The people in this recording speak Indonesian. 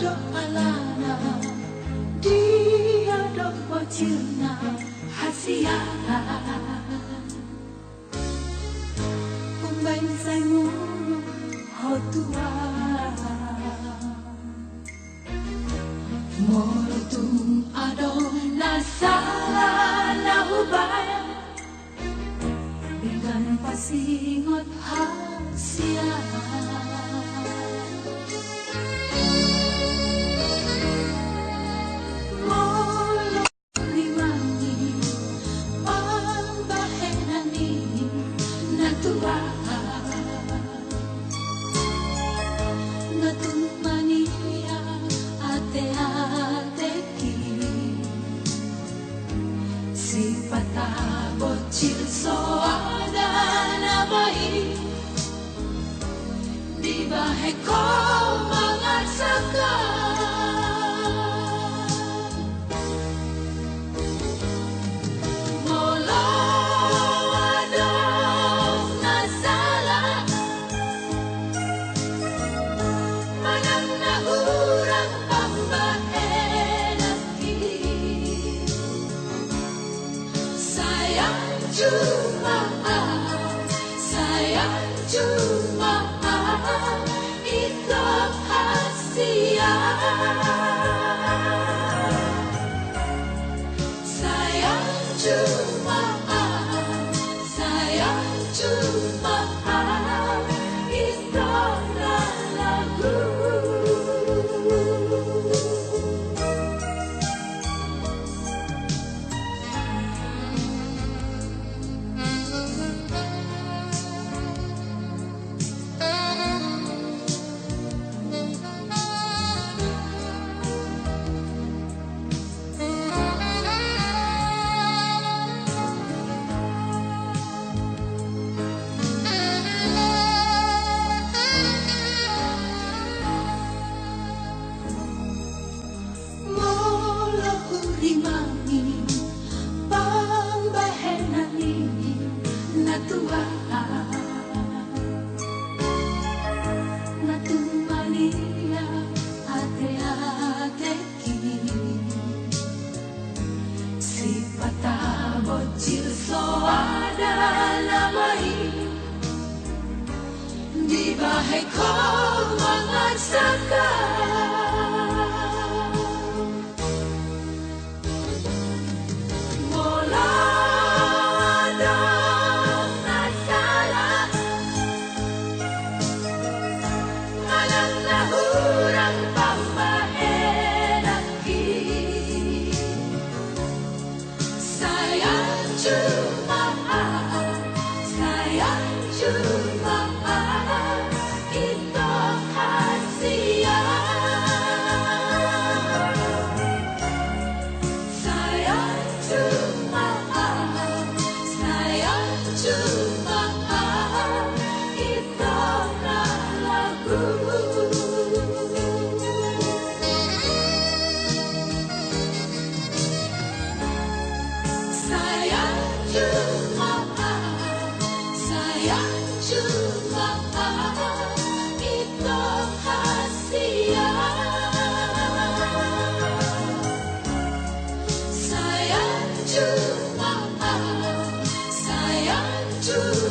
dok alana dia dok bocilna hasia umbain say mulu hotua morotung adong nasala na ubaya dengan pasingot hasia bocil soada na baik di bahe ko mangarsakan molo adong nasala manang na urang pambahe lagi sayang cuma itu hasia sayang cuma itu lagu bocil soada na baik di bahe ko mangarsakan mula adong nasala malang na urang pambahe lagi sayang cuma itu hasia sayang cuma itu lagu sayang cuma itu hasia sayang cuma